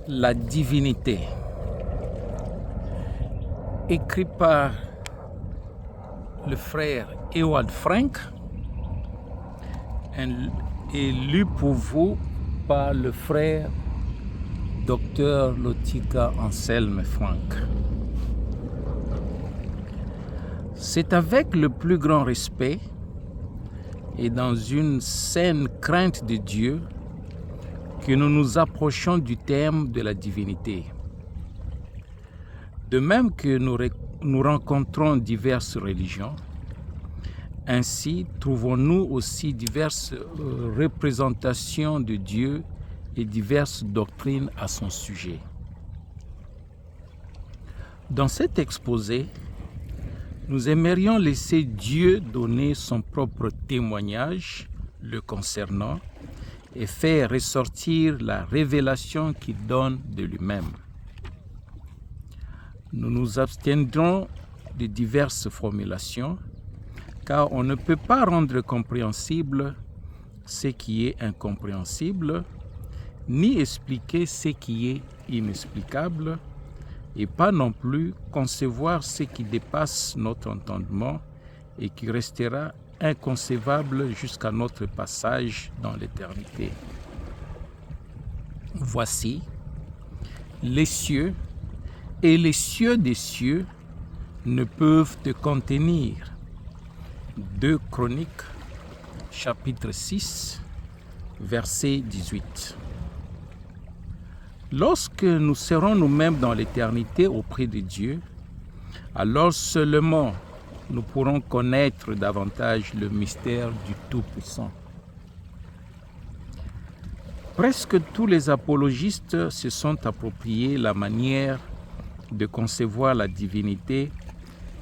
La divinité, écrit par le frère Ewald Frank et lu pour vous par le frère Dr Lotika Anselme Frank. C'est avec le plus grand respect et dans une saine crainte de Dieu que nous nous approchons du thème de la divinité. De même que nous rencontrons diverses religions, ainsi trouvons-nous aussi diverses représentations de Dieu et diverses doctrines à son sujet. Dans cet exposé, nous aimerions laisser Dieu donner son propre témoignage le concernant et faire ressortir la révélation qu'il donne de lui-même. Nous nous abstiendrons de diverses formulations, car on ne peut pas rendre compréhensible ce qui est incompréhensible, ni expliquer ce qui est inexplicable, et pas non plus concevoir ce qui dépasse notre entendement et qui restera inconcevable jusqu'à notre passage dans l'éternité. Voici, les cieux et les cieux des cieux ne peuvent te contenir. 2 Chroniques, chapitre 6, verset 18. Lorsque nous serons nous-mêmes dans l'éternité auprès de Dieu, alors seulement nous pourrons connaître davantage le mystère du Tout-Puissant. Presque tous les apologistes se sont appropriés la manière de concevoir la divinité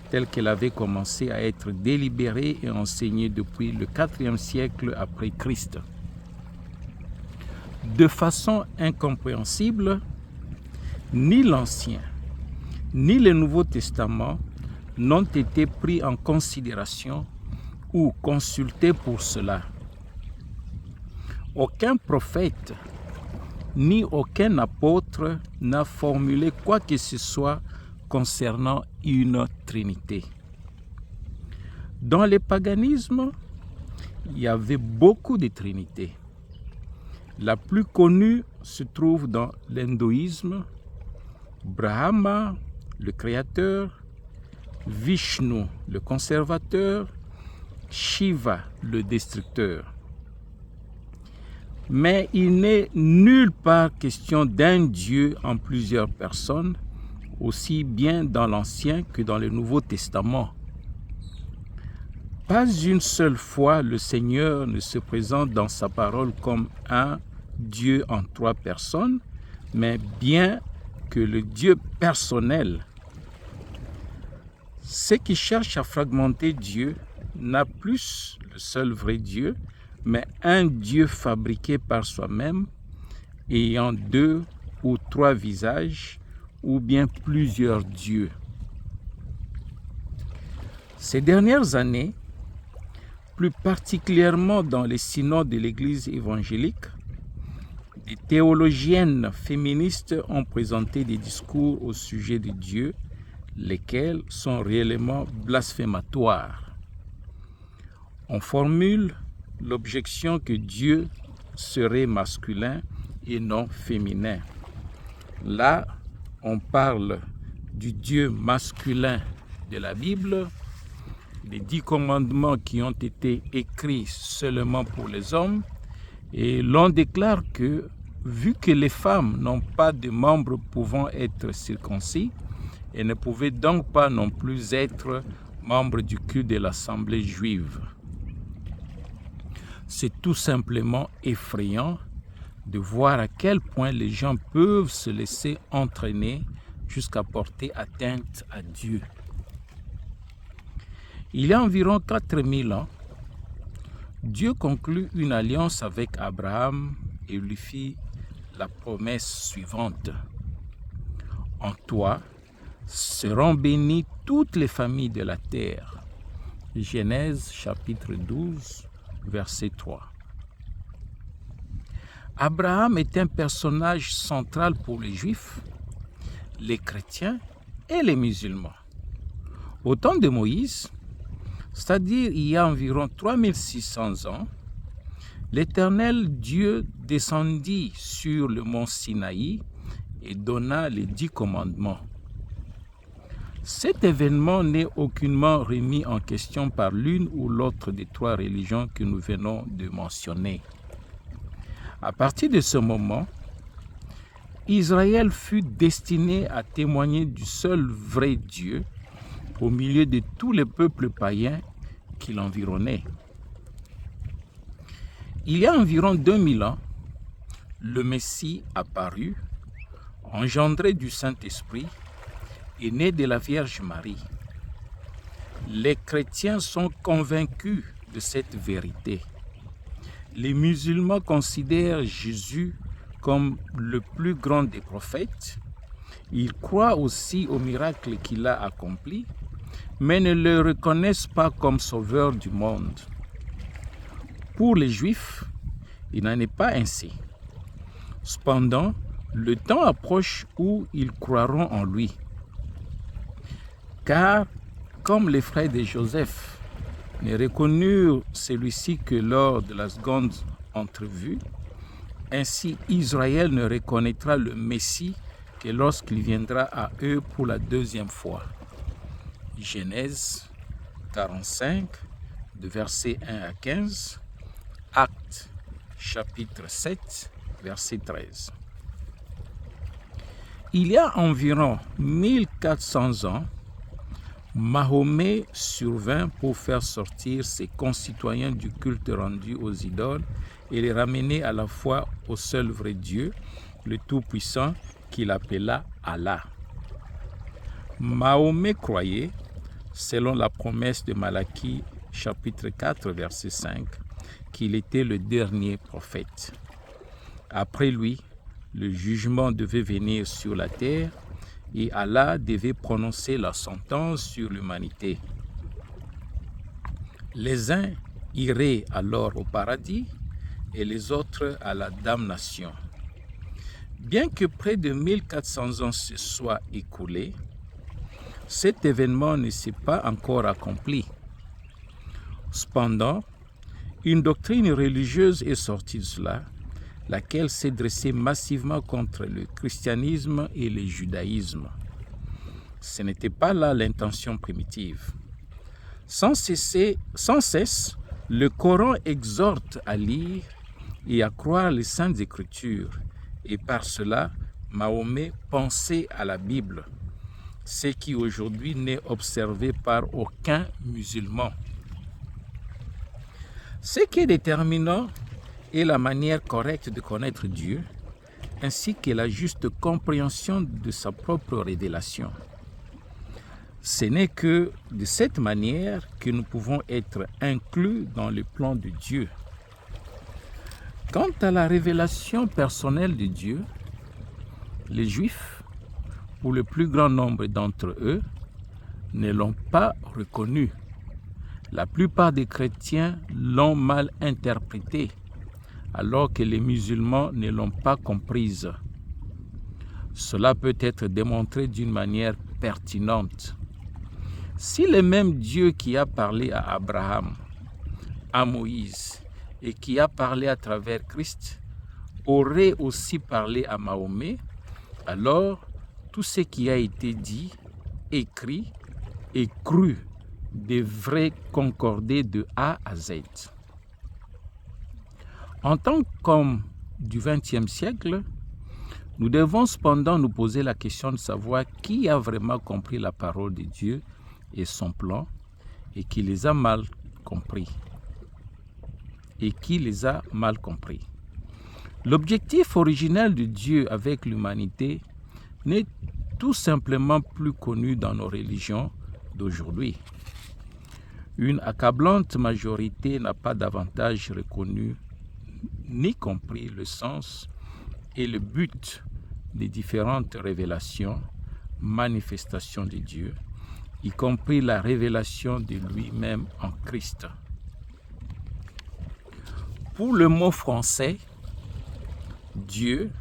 telle qu'elle avait commencé à être délibérée et enseignée depuis le IVe siècle après Christ. De façon incompréhensible, ni l'Ancien, ni le Nouveau Testament n'ont été pris en considération ou consultés pour cela. Aucun prophète ni aucun apôtre n'a formulé quoi que ce soit concernant une Trinité. Dans le paganisme, il y avait beaucoup de Trinités. La plus connue se trouve dans l'hindouisme: Brahma, le créateur, Vishnu, le conservateur, Shiva, le destructeur. Mais il n'est nulle part question d'un Dieu en plusieurs personnes, aussi bien dans l'Ancien que dans le Nouveau Testament. Pas une seule fois le Seigneur ne se présente dans sa parole comme un Dieu en 3 personnes, mais bien que le Dieu personnel. Ceux qui cherchent à fragmenter Dieu n'a plus le seul vrai Dieu, mais un Dieu fabriqué par soi-même, ayant 2 ou 3 visages, ou bien plusieurs dieux. Ces dernières années, plus particulièrement dans les synodes de l'Église évangélique, des théologiennes féministes ont présenté des discours au sujet de Dieu, lesquels sont réellement blasphématoires. On formule l'objection que Dieu serait masculin et non féminin. Là, on parle du Dieu masculin de la Bible, des 10 commandements qui ont été écrits seulement pour les hommes, et l'on déclare que, vu que les femmes n'ont pas de membres pouvant être circoncis, elles ne pouvaient donc pas non plus être membres du culte de l'Assemblée juive. C'est tout simplement effrayant de voir à quel point les gens peuvent se laisser entraîner jusqu'à porter atteinte à Dieu. Il y a environ 4000 ans, Dieu conclut une alliance avec Abraham et lui fit la promesse suivante. En toi seront bénies toutes les familles de la terre. Genèse chapitre 12, verset 3. Abraham est un personnage central pour les Juifs, les chrétiens et les musulmans. Au temps de Moïse, c'est-à-dire il y a environ 3600 ans, l'Éternel Dieu descendit sur le mont Sinaï et donna les 10 commandements. Cet événement n'est aucunement remis en question par l'une ou l'autre des 3 religions que nous venons de mentionner. À partir de ce moment, Israël fut destiné à témoigner du seul vrai Dieu au milieu de tous les peuples païens qui l'environnaient. Il y a environ 2000 ans, le Messie apparut, engendré du Saint-Esprit et né de la Vierge Marie. Les chrétiens sont convaincus de cette vérité. Les musulmans considèrent Jésus comme le plus grand des prophètes. Ils croient aussi aux miracles qu'il a accomplis, mais ne le reconnaissent pas comme sauveur du monde. Pour les Juifs, il n'en est pas ainsi. Cependant, le temps approche où ils croiront en lui. Car, comme les frères de Joseph ne reconnurent celui-ci que lors de la seconde entrevue, ainsi Israël ne reconnaîtra le Messie que lorsqu'il viendra à eux pour la deuxième fois. Genèse 45, de versets 1 à 15, Actes chapitre 7, verset 13. Il y a environ 1400 ans, Mahomet survint pour faire sortir ses concitoyens du culte rendu aux idoles et les ramener à la foi au seul vrai Dieu, le Tout-Puissant, qu'il appela Allah. Mahomet croyait, selon la promesse de Malachie, chapitre 4, verset 5, qu'il était le dernier prophète. Après lui, le jugement devait venir sur la terre et Allah devait prononcer la sentence sur l'humanité. Les uns iraient alors au paradis et les autres à la damnation. Bien que près de 1400 ans se soient écoulés, cet événement ne s'est pas encore accompli. Cependant, une doctrine religieuse est sortie de cela, laquelle s'est dressée massivement contre le christianisme et le judaïsme. Ce n'était pas là l'intention primitive. Sans cesse, le Coran exhorte à lire et à croire les Saintes Écritures, et par cela, Mahomet pensait à la Bible, ce qui aujourd'hui n'est observé par aucun musulman. Ce qui est déterminant est la manière correcte de connaître Dieu, ainsi que la juste compréhension de sa propre révélation. Ce n'est que de cette manière que nous pouvons être inclus dans le plan de Dieu. Quant à la révélation personnelle de Dieu, les Juifs, pour le plus grand nombre d'entre eux, ne l'ont pas reconnue. La plupart des chrétiens l'ont mal interprétée, alors que les musulmans ne l'ont pas comprise. Cela peut être démontré d'une manière pertinente. Si le même Dieu qui a parlé à Abraham, à Moïse et qui a parlé à travers Christ aurait aussi parlé à Mahomet, alors tout ce qui a été dit, écrit et cru devrait concorder de A à Z. En tant qu'homme du XXe siècle, nous devons cependant nous poser la question de savoir qui a vraiment compris la parole de Dieu et son plan, et qui les a mal compris. L'objectif originel de Dieu avec l'humanité n'est tout simplement plus connu dans nos religions d'aujourd'hui. Une accablante majorité n'a pas davantage reconnu ni compris le sens et le but des différentes révélations, manifestations de Dieu, y compris la révélation de lui-même en Christ. Pour le mot français, Dieu,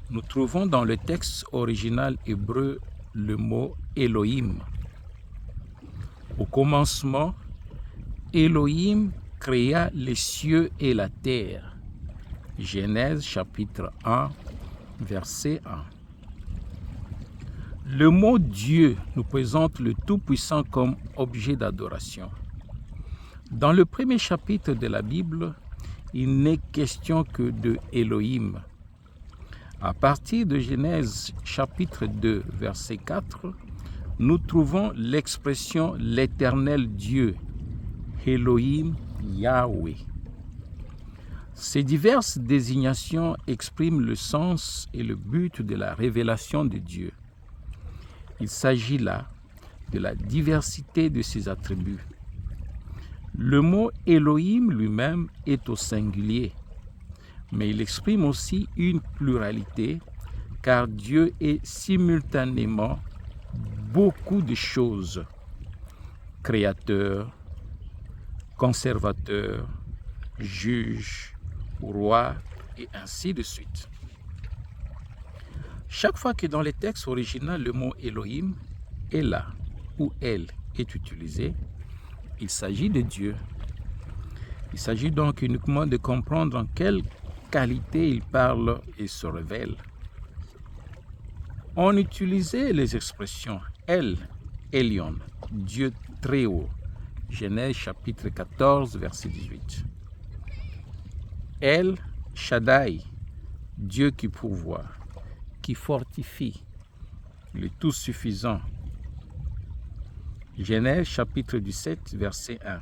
nous trouvons dans le texte original hébreu le mot Elohim. Au commencement, Elohim créa les cieux et la terre. Genèse chapitre 1, verset 1. Le mot Dieu nous présente le Tout-Puissant comme objet d'adoration. Dans le premier chapitre de la Bible, il n'est question que de Elohim. À partir de Genèse chapitre 2, verset 4, nous trouvons l'expression l'Éternel Dieu, Elohim Yahweh. Ces diverses désignations expriment le sens et le but de la révélation de Dieu. Il s'agit là de la diversité de ses attributs. Le mot Elohim lui-même est au singulier, mais il exprime aussi une pluralité, car Dieu est simultanément beaucoup de choses. Créateur, conservateur, juge, roi, et ainsi de suite. Chaque fois que dans les textes originaux le mot Elohim est là, ou elle est utilisé, il s'agit de Dieu. Il s'agit donc uniquement de comprendre en quelle qualité il parle et se révèle. On utilisait les expressions El, Elion, Dieu très haut, Genèse chapitre 14, verset 18. El Shaddai, Dieu qui pourvoit, qui fortifie, le tout suffisant. Genèse chapitre 17, verset 1.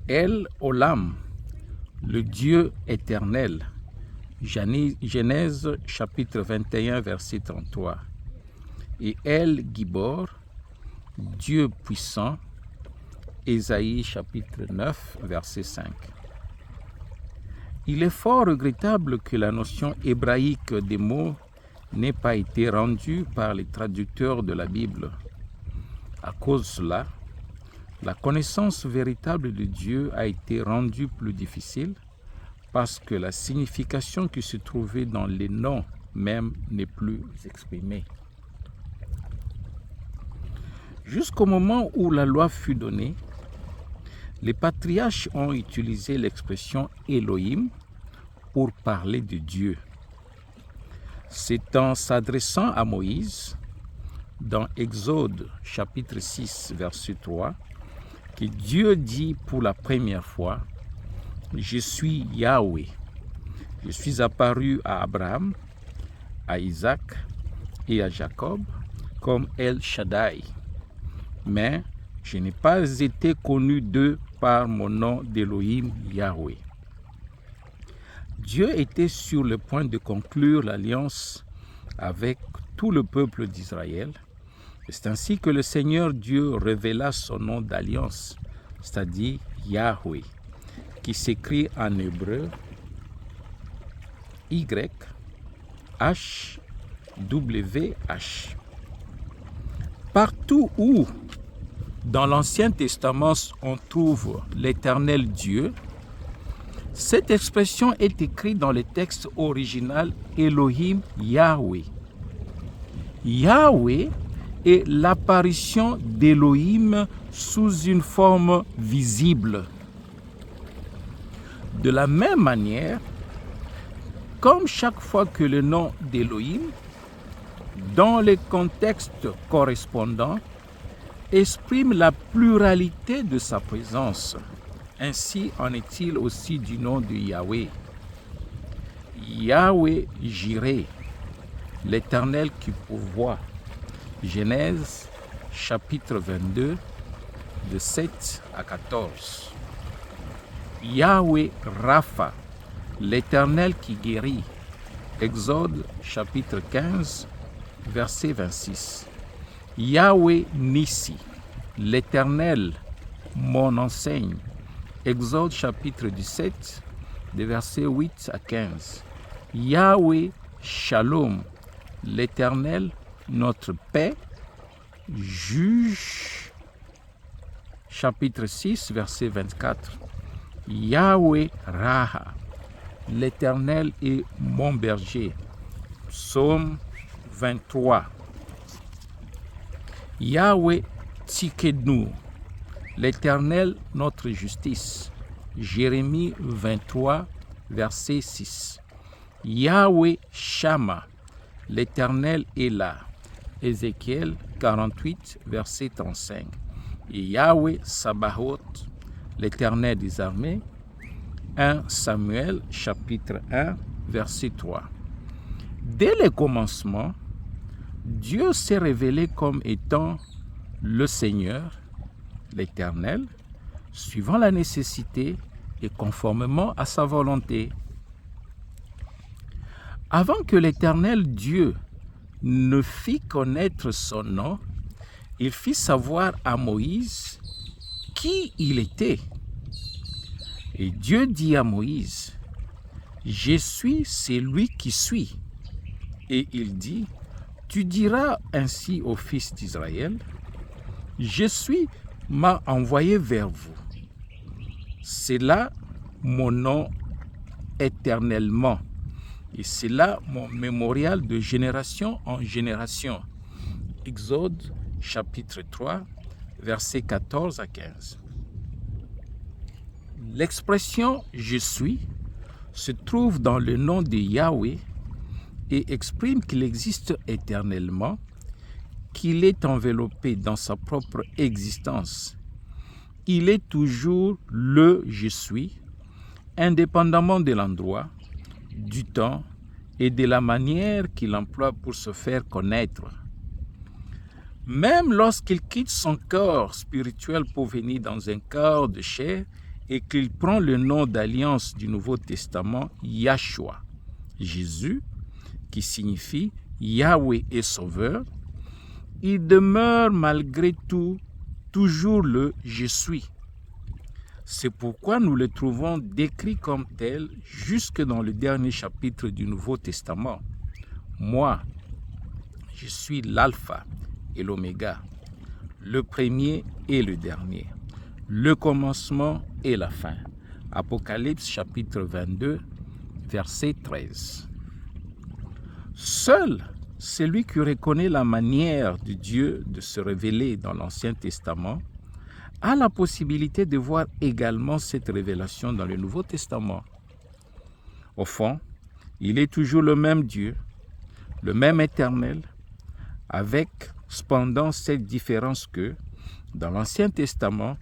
El Olam, le Dieu éternel. Genèse chapitre 21, verset 33. Et El Gibor, Dieu puissant. Ésaïe chapitre 9, verset 5. Il est fort regrettable que la notion hébraïque des mots n'ait pas été rendue par les traducteurs de la Bible. À cause de cela, la connaissance véritable de Dieu a été rendue plus difficile parce que la signification qui se trouvait dans les noms même n'est plus exprimée. Jusqu'au moment où la loi fut donnée, les patriarches ont utilisé l'expression Elohim pour parler de Dieu. C'est en s'adressant à Moïse, dans Exode chapitre 6, verset 3, que Dieu dit pour la première fois, « Je suis Yahweh. Je suis apparu à Abraham, à Isaac et à Jacob comme El Shaddai. Mais je n'ai pas été connu d'eux par mon nom d'Elohim Yahweh. » Dieu était sur le point de conclure l'alliance avec tout le peuple d'Israël. C'est ainsi que le Seigneur Dieu révéla son nom d'alliance, c'est-à-dire Yahweh, qui s'écrit en hébreu Y-H-W-H. Partout où dans l'Ancien Testament on trouve l'Éternel Dieu, cette expression est écrite dans le texte original Elohim Yahweh. Yahweh est l'apparition d'Elohim sous une forme visible. De la même manière, comme chaque fois que le nom d'Elohim, dans les contextes correspondants, exprime la pluralité de sa présence, ainsi en est-il aussi du nom de Yahweh. Yahweh Jireh, l'Éternel qui pourvoit. Genèse chapitre 22, de 7 à 14. Yahweh Rapha, l'Éternel qui guérit. Exode chapitre 15, verset 26. Yahweh Nissi, l'Éternel, mon enseigne. Exode chapitre 17, des versets 8 à 15. Yahweh Shalom, l'Éternel, notre paix. Juge chapitre 6, verset 24. Yahweh Raha, l'Éternel est mon berger. Psaume 23. Yahweh Tsidkenu, l'Éternel notre justice. Jérémie 23, verset 6. Yahweh Shama, l'Éternel est là. Ézéchiel 48, verset 35. Et Yahweh Sabaoth, l'Éternel des armées. 1 Samuel, chapitre 1, verset 3. Dès le commencement, Dieu s'est révélé comme étant le Seigneur, l'Éternel, suivant la nécessité et conformément à sa volonté. Avant que l'Éternel Dieu ne fit connaître son nom, il fit savoir à Moïse qui il était. Et Dieu dit à Moïse, « Je suis celui qui suis. » Et il dit, « Tu diras ainsi aux fils d'Israël, « Je suis m'a envoyé vers vous. C'est là mon nom éternellement. Et c'est là mon mémorial de génération en génération. » Exode chapitre 3, versets 14 à 15. L'expression « je suis » se trouve dans le nom de Yahweh et exprime qu'il existe éternellement, qu'il est enveloppé dans sa propre existence. Il est toujours le « je suis », indépendamment de l'endroit, du temps et de la manière qu'il emploie pour se faire connaître. Même lorsqu'il quitte son corps spirituel pour venir dans un corps de chair et qu'il prend le nom d'alliance du Nouveau Testament, Yahshua, Jésus, qui signifie Yahweh est sauveur, il demeure malgré tout toujours le « je suis ». C'est pourquoi nous le trouvons décrit comme tel jusque dans le dernier chapitre du Nouveau Testament. Moi, je suis l'alpha et l'oméga, le premier et le dernier, le commencement et la fin. Apocalypse chapitre 22, verset 13. Seul celui qui reconnaît la manière de Dieu de se révéler dans l'Ancien Testament a la possibilité de voir également cette révélation dans le Nouveau Testament. Au fond, il est toujours le même Dieu, le même Éternel, avec cependant cette différence que, dans l'Ancien Testament,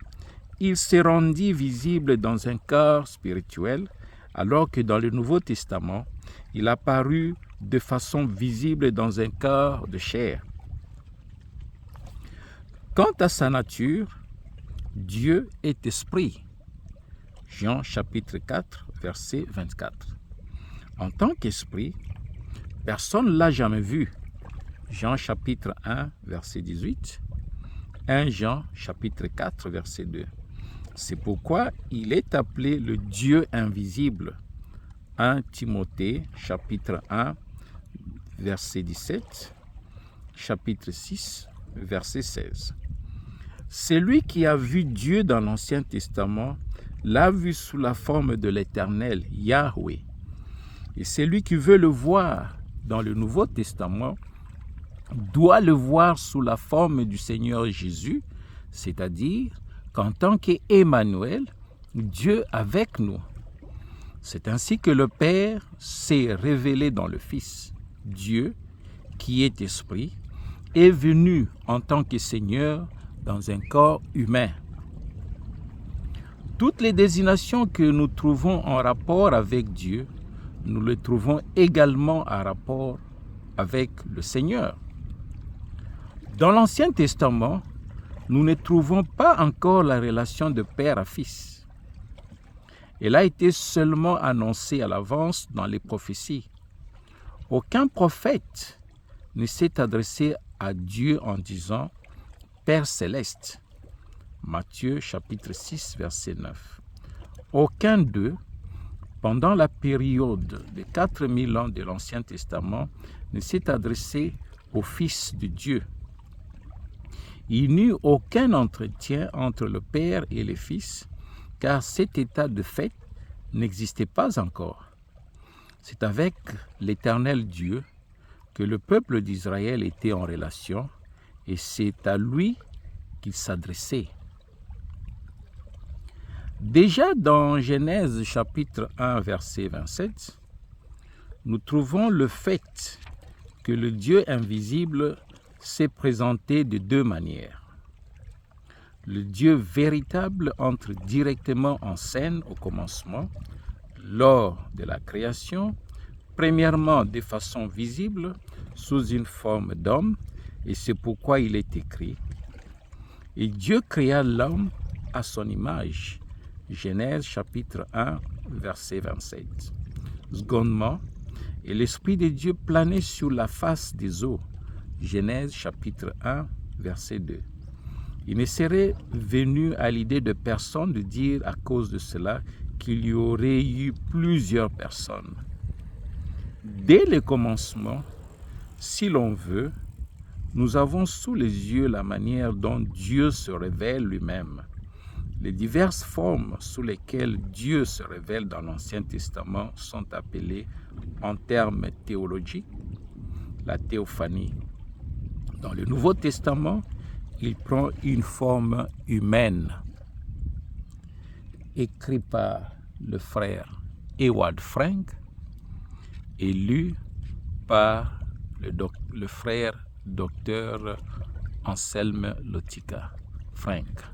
il s'est rendu visible dans un corps spirituel, alors que dans le Nouveau Testament, il apparut de façon visible dans un corps de chair. Quant à sa nature, Dieu est esprit. Jean chapitre 4, verset 24. En tant qu'esprit, personne ne l'a jamais vu. Jean chapitre 1, verset 18. 1 Jean chapitre 4, verset 2. C'est pourquoi il est appelé le Dieu invisible. 1 Timothée chapitre 1, verset 17. Chapitre 6, verset 16. Celui qui a vu Dieu dans l'Ancien Testament l'a vu sous la forme de l'Éternel, Yahweh. Et celui qui veut le voir dans le Nouveau Testament doit le voir sous la forme du Seigneur Jésus, c'est-à-dire qu'en tant qu'Emmanuel, Dieu avec nous. C'est ainsi que le Père s'est révélé dans le Fils. Dieu, qui est esprit, est venu en tant que Seigneur dans un corps humain. Toutes les désignations que nous trouvons en rapport avec Dieu, nous les trouvons également en rapport avec le Seigneur. Dans l'Ancien Testament, nous ne trouvons pas encore la relation de père à fils. Elle a été seulement annoncée à l'avance dans les prophéties. Aucun prophète ne s'est adressé à Dieu en disant « Père céleste ». Matthieu chapitre 6, verset 9. Aucun d'eux, pendant la période de 4000 ans de l'Ancien Testament, ne s'est adressé au Fils de Dieu. Il n'y eut aucun entretien entre le Père et le Fils, car cet état de fait n'existait pas encore. C'est avec l'Éternel Dieu que le peuple d'Israël était en relation et c'est à lui qu'il s'adressait. Déjà dans Genèse chapitre 1 verset 27, nous trouvons le fait que le Dieu invisible s'est présenté de deux manières. Le Dieu véritable entre directement en scène au commencement, lors de la création, premièrement de façon visible, sous une forme d'homme, et c'est pourquoi il est écrit « Et Dieu créa l'homme à son image ». Genèse chapitre 1, verset 27. Secondement, et l'Esprit de Dieu planait sur la face des eaux. Genèse chapitre 1, verset 2. Il ne serait venu à l'idée de personne de dire à cause de cela qu'il y aurait eu plusieurs personnes. Dès le commencement, si l'on veut, nous avons sous les yeux la manière dont Dieu se révèle lui-même. Les diverses formes sous lesquelles Dieu se révèle dans l'Ancien Testament sont appelées en termes théologiques la théophanie. Dans le Nouveau Testament, il prend une forme humaine. Écrit par le frère Ewald Frank et lu par le frère docteur Anselme Lotika Frank.